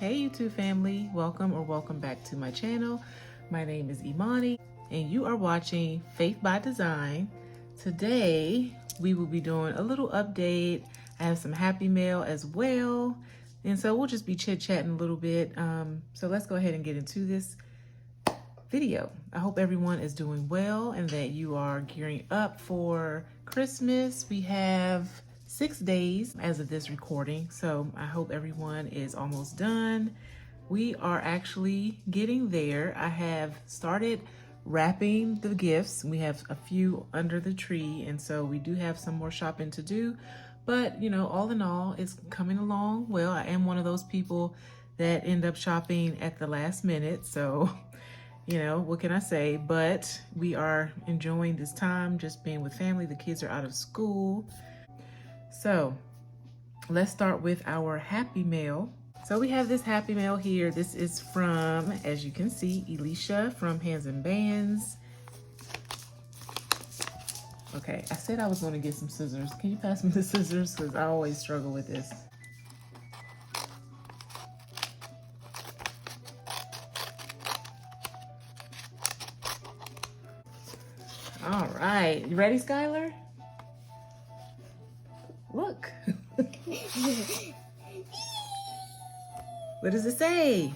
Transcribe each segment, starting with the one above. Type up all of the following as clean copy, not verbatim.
Hey YouTube family, welcome back to my channel. My name is Imani and you are watching Faith by Design. Today we will be doing a little update. I have some happy mail as well, and so we'll just be chit-chatting a little bit. So let's go ahead and get into this video. I hope everyone is doing well and that you are gearing up for Christmas. We have 6 days as of this recording, so I hope everyone is almost done. We are actually getting there. I have started wrapping the gifts. We have a few under the tree, and so we do have some more shopping to do, but you know, all in all, it's coming along well. I am one of those people that end up shopping at the last minute, so you know, what can I say? But we are enjoying this time, just being with family. The kids are out of school. So let's start with our happy mail. So we have this happy mail here. This is from, as you can see, Elisha from Hands and Bands. Okay, I said I was going to get some scissors. Can you pass me the scissors? Because I always struggle with this. All right, you ready, Skylar? Look. What does it say?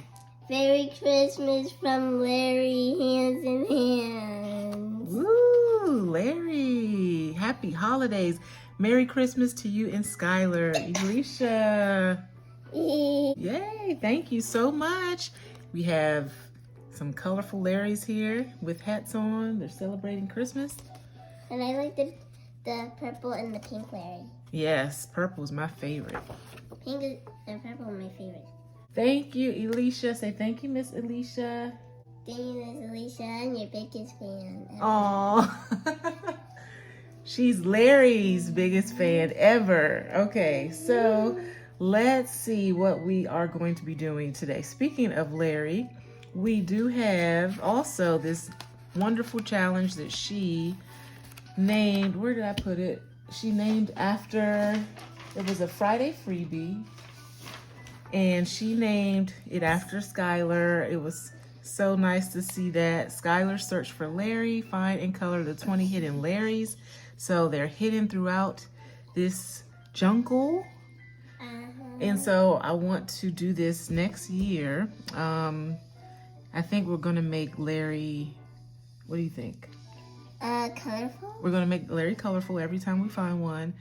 Merry Christmas from Larry, Hands in Hands. Woo, Larry. Happy holidays. Merry Christmas to you and Skylar. Elisha. Yay, thank you so much. We have some colorful Larrys here with hats on. They're celebrating Christmas. And I like the purple and the pink Larry. Yes, purple is my favorite. Pink and purple are my favorite. Thank you, Elisha. Say thank you, Miss Elisha. Thank you, Miss Alicia. I'm your biggest fan. Aw. She's Larry's biggest fan ever. Okay, so let's see what we are going to be doing today. Speaking of Larry, we do have also this wonderful challenge that she named. Where did I put it? She named after, it was a Friday freebie, and she named it after Skylar. It was so nice to see that. Skylar searched for Larry, find and color the 20 hidden Larrys. So they're hidden throughout this jungle. And so I want to do this next year. I think we're gonna make Larry, what do you think? Colorful? We're gonna make Larry colorful every time we find one.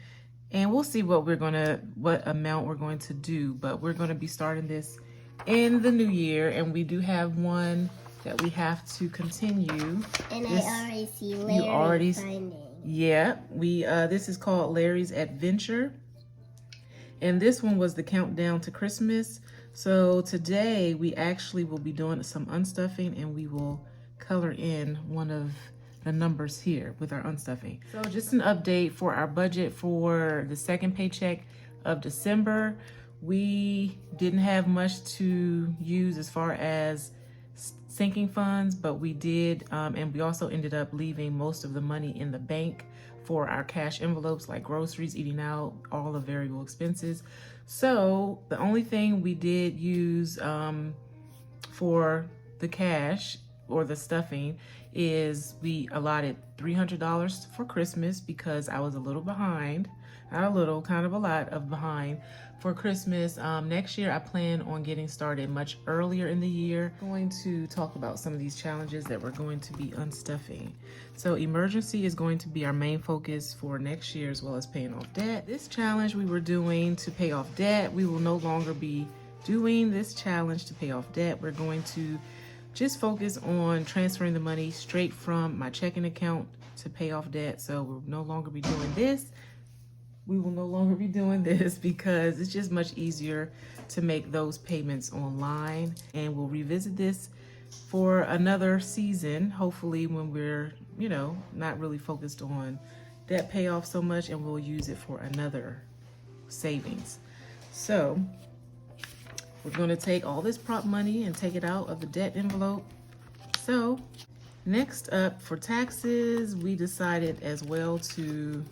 And we'll see what amount we're going to do, but we're gonna be starting this in the new year, and we do have one that we have to continue. And I already see Larry finding. Yeah, this is called Larry's Adventure. And this one was the countdown to Christmas. So today we actually will be doing some unstuffing, and we will color in one of the numbers here with our unstuffing. So just an update for our budget for the second paycheck of December. We didn't have much to use as far as sinking funds, but we did, and we also ended up leaving most of the money in the bank for our cash envelopes, like groceries, eating out, all the variable expenses. So the only thing we did use for the cash or the stuffing is we allotted $300 for Christmas because I was a little behind, not a little, kind of a lot of behind for Christmas. Next year I plan on getting started much earlier in the year. I'm going to talk about some of these challenges that we're going to be unstuffing. So emergency is going to be our main focus for next year, as well as paying off debt. This challenge we were doing to pay off debt, we will no longer be doing this challenge to pay off debt. We're going to just focus on transferring the money straight from my checking account to pay off debt. So we'll no longer be doing this. We will no longer be doing this because it's just much easier to make those payments online. And we'll revisit this for another season, hopefully when we're, you know, not really focused on debt payoff so much, and we'll use it for another savings. So we're going to take all this prop money and take it out of the debt envelope. So next up for taxes, we decided as well to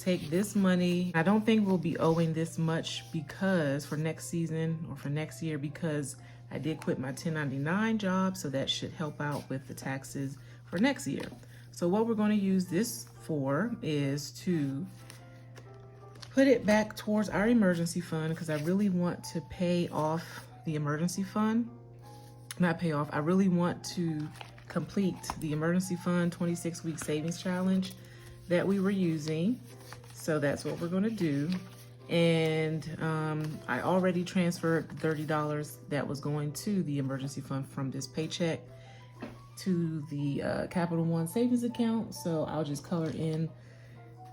take this money. I don't think we'll be owing this much because for next season or for next year, because I did quit my 1099 job, so that should help out with the taxes for next year. So what we're going to use this for is to put it back towards our emergency fund, because I really want to pay off the emergency fund. Not pay off, I really want to complete the emergency fund 26-week savings challenge that we were using. So that's what we're going to do. And I already transferred $30 that was going to the emergency fund from this paycheck to the Capital One savings account. So I'll just color in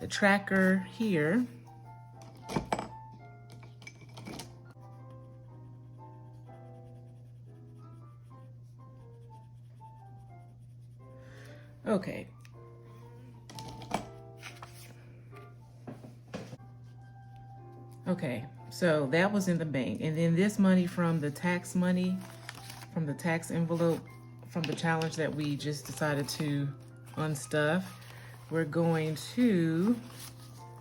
the tracker here. Okay. Okay, so that was in the bank. And then this money from the tax money, from the tax envelope, from the challenge that we just decided to unstuff, we're going to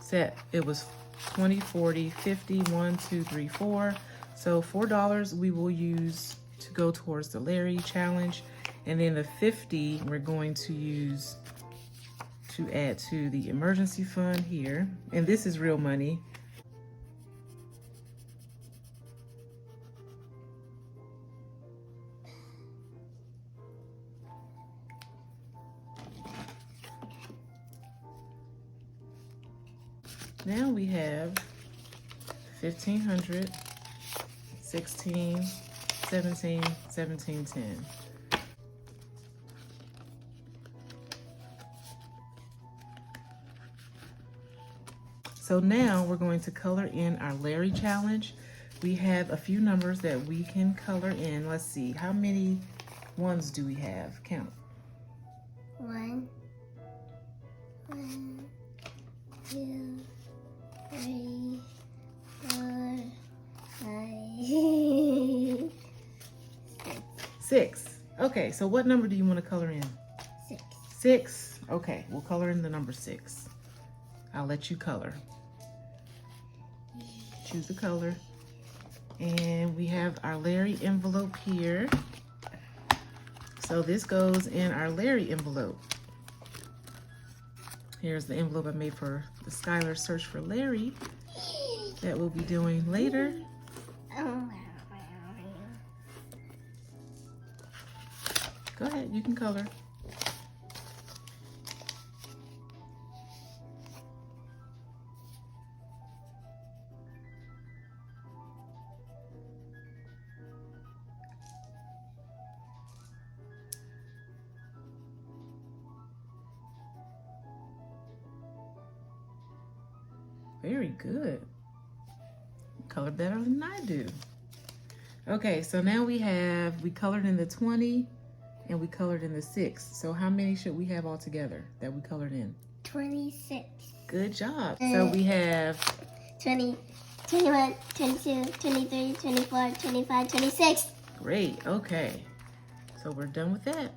set, it was 20, 40, 50, 1, 2, 3, 4. So $4 we will use to go towards the Larry challenge. And then the 50 we're going to use to add to the emergency fund here. And this is real money. Now we have 1,500, 16, 17, 17, 10. So now we're going to color in our Larry challenge. We have a few numbers that we can color in. Let's see, how many ones do we have? Count. 1, 2, 3, 4, 5, 6. Okay, so what number do you want to color in? 6. 6. Okay, we'll color in the number 6. I'll let you color. Choose the color. And we have our Larry envelope here. So this goes in our Larry envelope. Here's the envelope I made for the Skylar Search for Larry that we'll be doing later. Go ahead, you can color. Very good. Color better than I do. Okay, so now we colored in the 20 and we colored in the 6. So how many should we have all together that we colored in? 26. Good job. So we have 20, 21, 22, 23, 24, 25, 26. Great, okay. So we're done with that.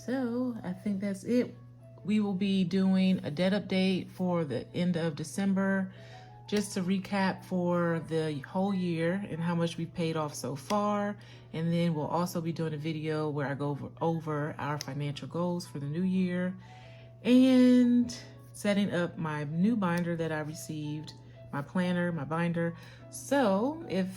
So I think that's it. We will be doing a debt update for the end of December, just to recap for the whole year and how much we paid off so far. And then we'll also be doing a video where I go over our financial goals for the new year and setting up my new binder that I received, my planner, my binder. So if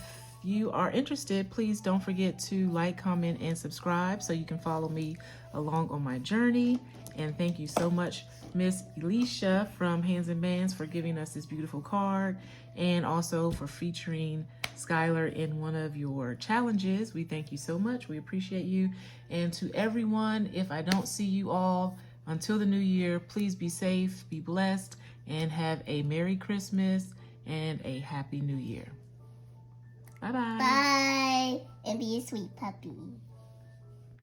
you are interested, please don't forget to like, comment, and subscribe so you can follow me along on my journey. And thank you so much, Miss Elisha from Hands and Bands, for giving us this beautiful card, and also for featuring Skylar in one of your challenges. We thank you so much. We appreciate you. And to everyone, if I don't see you all until the new year, please be safe, be blessed, and have a Merry Christmas and a Happy New Year. Bye-bye. Bye. And be a sweet puppy.